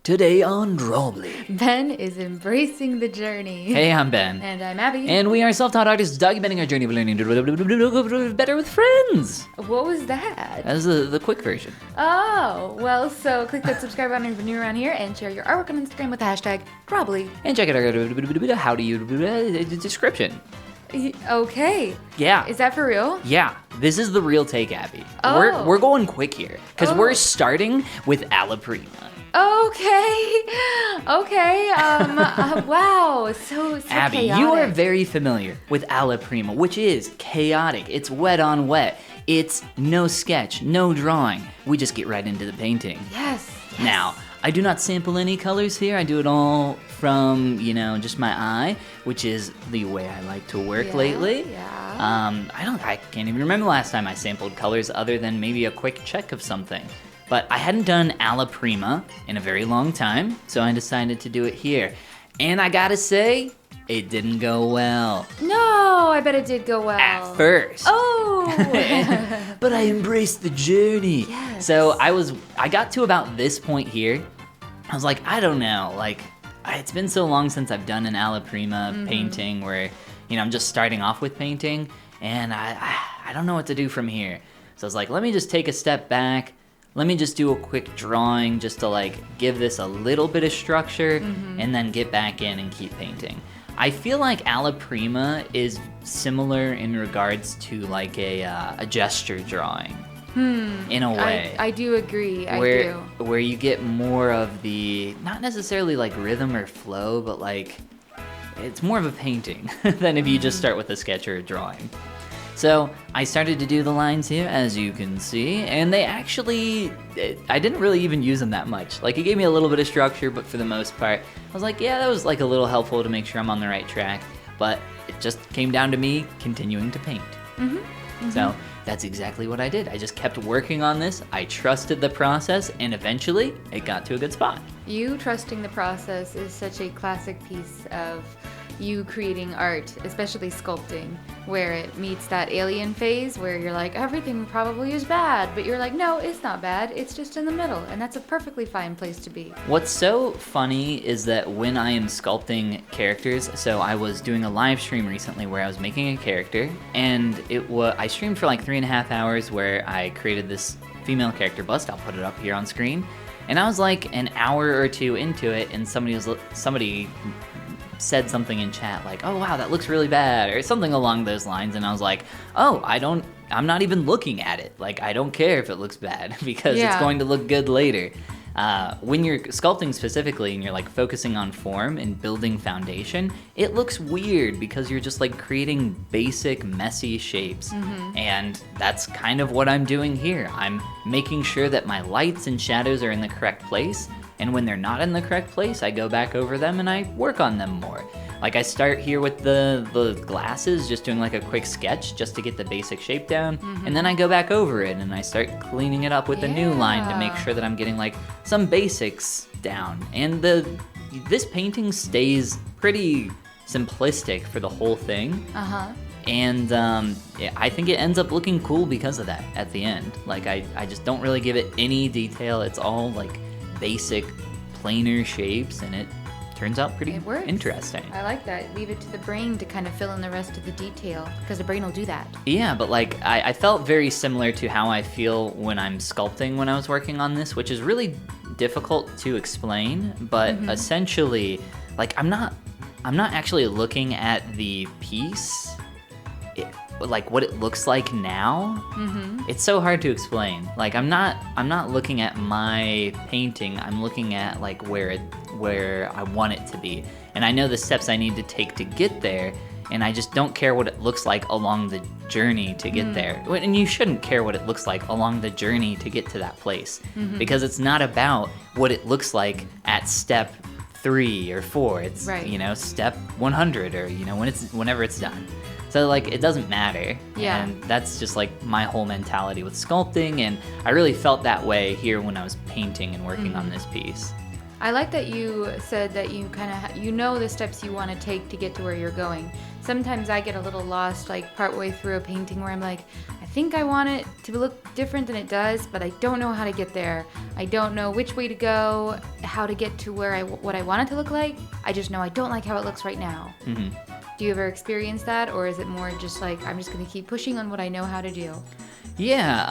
Today on Drawbli. Ben is embracing the journey. Hey, I'm Ben. And I'm Abby. And we are self-taught artists documenting our journey of learning to do better with friends. What was that? That was the quick version. Oh, well, so click that subscribe button if you're new around here and share your artwork on Instagram with the hashtag Drawbli. And check out our how do you description. Okay. Yeah. Is that for real? Yeah, this is the real take, Abby. Oh. We're going quick here because we're starting with Alla Prima. Okay. Wow. So Abby, chaotic. you are very familiar with Alla Prima, which is chaotic. It's wet on wet. It's no sketch, no drawing. We just get right into the painting. Yes. Now, I do not sample any colors here. I do it all from, just my eye, which is the way I like to work lately. Yeah. I can't even remember the last time I sampled colors other than maybe a quick check of something. But I hadn't done Alla Prima in a very long time, so I decided to do it here. And I gotta say, it didn't go well. No, I bet it did go well. At first. Oh. But I embraced the journey. Yes. So I got to about this point here. I was like, I don't know, it's been so long since I've done an Alla Prima painting where, I'm just starting off with painting, and I don't know what to do from here. So I was like, let me just take a step back. Let me just do a quick drawing just to give this a little bit of structure and then get back in and keep painting. I feel like Alla Prima is similar in regards to a gesture drawing. In a way. I do agree. Where you get more of the, not necessarily rhythm or flow, but it's more of a painting than if you just start with a sketch or a drawing. So I started to do the lines here, as you can see, and they actually, I didn't really even use them that much. It gave me a little bit of structure, but for the most part, I was like, yeah, that was a little helpful to make sure I'm on the right track. But it just came down to me continuing to paint. So that's exactly what I did. I just kept working on this. I trusted the process, and eventually it got to a good spot. You trusting the process is such a classic piece of you creating art, especially sculpting, where it meets that alien phase where you're like, everything probably is bad, but you're like, no, it's not bad, it's just in the middle, and that's a perfectly fine place to be. What's so funny is that when I am sculpting characters, so I was doing a live stream recently where I was making a character, and I streamed for 3.5 hours where I created this female character bust. I'll put it up here on screen, and I was an hour or two into it, and somebody said something in chat oh wow, that looks really bad, or something along those lines, and I was like, oh, I'm not even looking at it. I don't care if it looks bad because it's going to look good later. When you're sculpting specifically and you're focusing on form and building foundation, it looks weird because you're just creating basic messy shapes. And that's kind of what I'm doing here. I'm making sure that my lights and shadows are in the correct place, and when they're not in the correct place, I go back over them and I work on them more. I start here with the glasses, just doing a quick sketch just to get the basic shape down, and then I go back over it and I start cleaning it up with a new line to make sure that I'm getting some basics down. And this painting stays pretty simplistic for the whole thing. And I think it ends up looking cool because of that at the end. I just don't really give it any detail. It's all basic planar shapes, and it turns out pretty interesting. I like that. Leave it to the brain to kind of fill in the rest of the detail, because the brain will do that. Yeah, but I felt very similar to how I feel when I'm sculpting when I was working on this, which is really difficult to explain, but essentially I'm not actually looking at the piece what it looks like now. It's so hard to explain. I'm not looking at my painting. I'm looking at where I want it to be, and I know the steps I need to take to get there, and I just don't care what it looks like along the journey to get there. And you shouldn't care what it looks like along the journey to get to that place, because it's not about what it looks like at step 3 or 4. It's step 100, or whenever it's done. So it doesn't matter. Yeah. And that's just my whole mentality with sculpting, and I really felt that way here when I was painting and working on this piece. I like that you said that you kind of the steps you want to take to get to where you're going. Sometimes I get a little lost partway through a painting where I'm like, I think I want it to look different than it does, but I don't know how to get there. I don't know which way to go, how to get to what I want it to look like. I just know I don't like how it looks right now. Mm-hmm. Do you ever experience that, or is it more just like, I'm just going to keep pushing on what I know how to do? Yeah,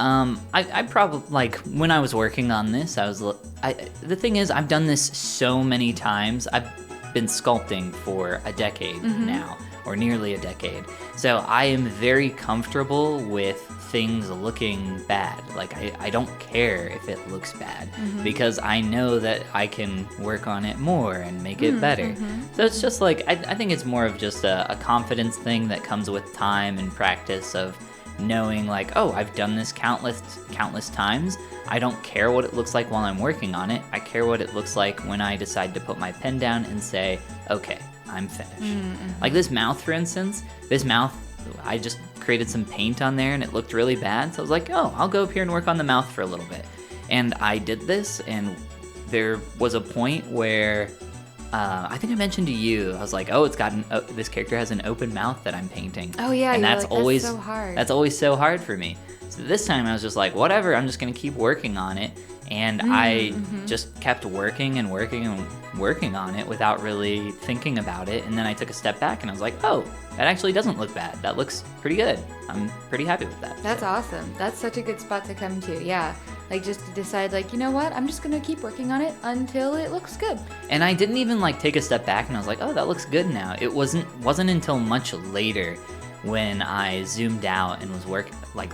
I probably, like, when I was working on this, the thing is, I've done this so many times. I've been sculpting for a decade now, or nearly a decade. So I am very comfortable with things looking bad. Like, I don't care if it looks bad, because I know that I can work on it more and make it better. So it's just like, I think it's more of just a confidence thing that comes with time and practice of knowing, like, oh, I've done this countless times. I don't care what it looks like while I'm working on it. I care what it looks like when I decide to put my pen down and say, okay, I'm finished. Like this mouth, for instance, I just created some paint on there and it looked really bad. So I was like, oh, I'll go up here and work on the mouth for a little bit. And I did this, and there was a point where I think I mentioned to you, I was like, oh, this character has an open mouth that I'm painting. Oh yeah, and that's always so hard. That's always so hard for me. So this time I was just like, whatever, I'm just gonna keep working on it. And I just kept working and working and working on it without really thinking about it. And then I took a step back and I was like, oh, that actually doesn't look bad. That looks pretty good. I'm pretty happy with that. That's awesome. That's such a good spot to come to. Yeah. Like, just to decide, like, you know what? I'm just going to keep working on it until it looks good. And I didn't even, like, take a step back and I was like, oh, that looks good now. It wasn't until much later when I zoomed out and was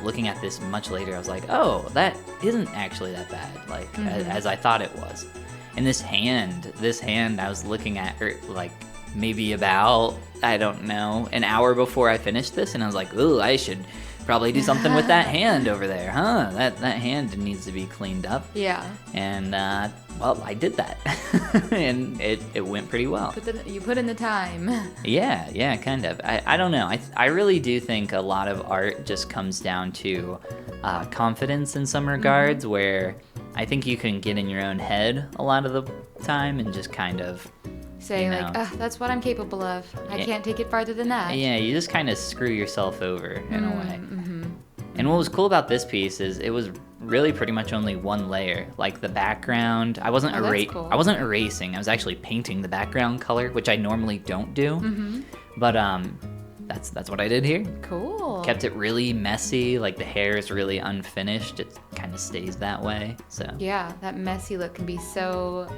looking at this much later. I was like, oh, that isn't actually that bad, like, as I thought it was. And this hand, I was looking at, like, maybe about, I don't know, an hour before I finished this, and I was like, ooh, I should probably do something with that hand over there, huh? That hand needs to be cleaned up. Yeah. And, well, I did that. And it went pretty well. You put in the time. Yeah, kind of. I don't know. I really do think a lot of art just comes down to confidence in some regards, where I think you can get in your own head a lot of the time and just kind of say, like, that's what I'm capable of. I can't take it farther than that. Yeah, you just kind of screw yourself over in a way. And what was cool about this piece is it was really pretty much only one layer. Like the background, I wasn't cool. I wasn't erasing. I was actually painting the background color, which I normally don't do. But that's what I did here. Cool. Kept it really messy. Like the hair is really unfinished. It kind of stays that way. So yeah, that messy look can be so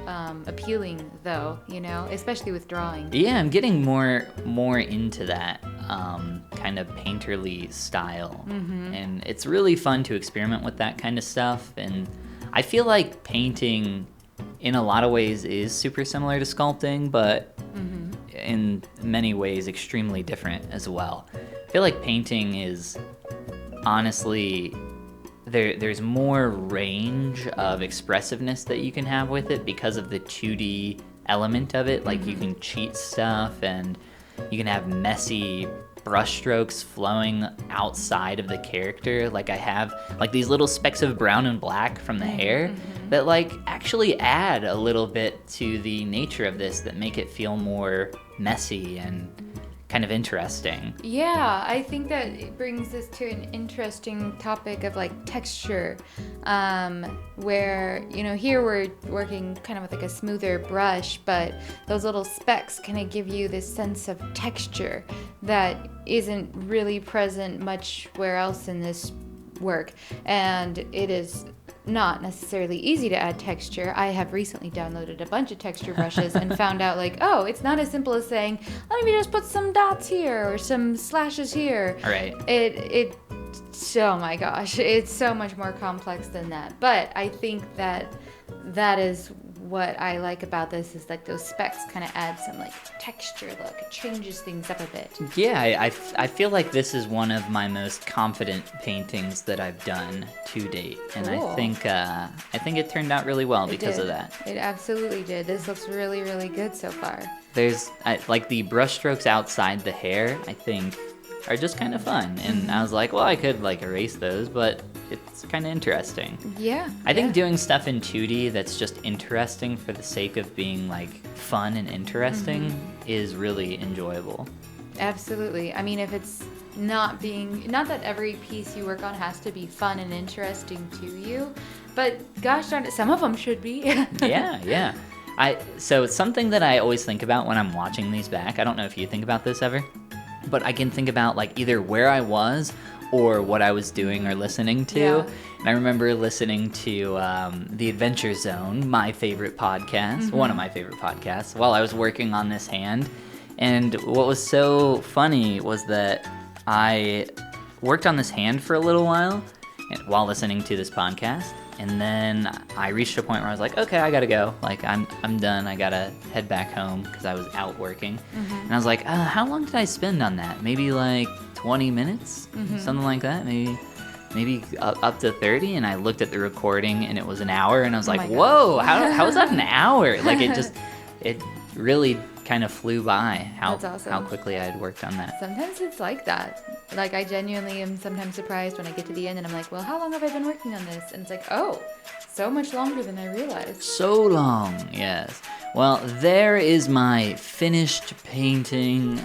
appealing, though. You know, especially with drawing. Yeah, I'm getting more into that kind of painterly style, and it's really fun to experiment with that kind of stuff. And I feel like painting, in a lot of ways, is super similar to sculpting, but in many ways extremely different as well. I feel like painting is honestly, there's more range of expressiveness that you can have with it because of the 2D element of it. Like you can cheat stuff and you can have messy brushstrokes flowing outside of the character. Like I have like these little specks of brown and black from the hair that like actually add a little bit to the nature of this that make it feel more messy and kind of interesting. Yeah, I think that it brings us to an interesting topic of like texture, where, you know, here we're working kind of with like a smoother brush, but those little specks kind of give you this sense of texture that isn't really present much where else in this work. And it is not necessarily easy to add texture. I have recently downloaded a bunch of texture brushes and found out like, oh, it's not as simple as saying, let me just put some dots here or some slashes here. All right. Oh my gosh, it's so much more complex than that. But I think that is what I like about this, is like those specks kind of add some like texture look. It changes things up a bit. Yeah, I feel like this is one of my most confident paintings that I've done to date, and cool. I think it turned out really well because of that. It absolutely did. This looks really, really good so far. There's like the brushstrokes outside the hair, I think, are just kind of fun, and I was like, well, I could like erase those, but it's kind of interesting. Yeah. I think doing stuff in 2D that's just interesting for the sake of being like fun and interesting is really enjoyable. Absolutely. I mean, if it's not that every piece you work on has to be fun and interesting to you, but gosh darn it, some of them should be. Yeah. So it's something that I always think about when I'm watching these back. I don't know if you think about this ever, but I can think about like either where I was or what I was doing or listening to. Yeah. And I remember listening to The Adventure Zone, my favorite podcast, one of my favorite podcasts, while I was working on this hand. And what was so funny was that I worked on this hand for a little while while listening to this podcast. And then I reached a point where I was like, okay, I gotta go. Like, I'm done. I gotta head back home because I was out working. And I was like, how long did I spend on that? Maybe like 20 minutes? Something like that? Maybe up to 30. And I looked at the recording and it was an hour. And I was like, whoa, how was that an hour? Like, it really kind of flew by how quickly I had worked on that. Sometimes it's like that. Like, I genuinely am sometimes surprised when I get to the end and I'm like, well, how long have I been working on this? And it's like, oh, so much longer than I realized. So long, yes. Well, there is my finished painting.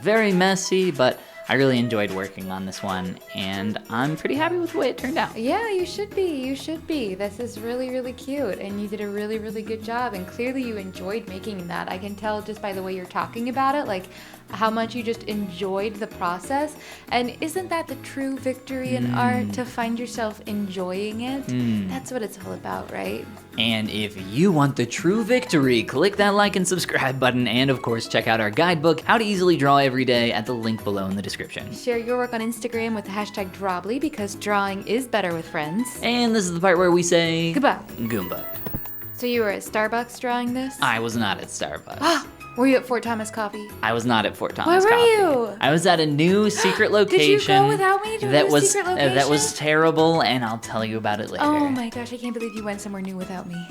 Very messy, but I really enjoyed working on this one, and I'm pretty happy with the way it turned out. Yeah, you should be. This is really, really cute, and you did a really, really good job, and clearly you enjoyed making that. I can tell just by the way you're talking about it, like how much you just enjoyed the process. And isn't that the true victory in art, to find yourself enjoying it? That's what it's all about, right? And if you want the true victory, click that like and subscribe button, and of course check out our guidebook, How to Easily Draw Every Day, at the link below in the description. Share your work on Instagram with the hashtag Drawbli, because drawing is better with friends. And this is the part where we say goodbye. Goomba. So you were at Starbucks drawing this? I was not at Starbucks. Were you at Fort Thomas Coffee? I was not at Fort Thomas Coffee. Where were you? I was at a new secret location. Did you go without me to a secret location? That was terrible, and I'll tell you about it later. Oh my gosh, I can't believe you went somewhere new without me.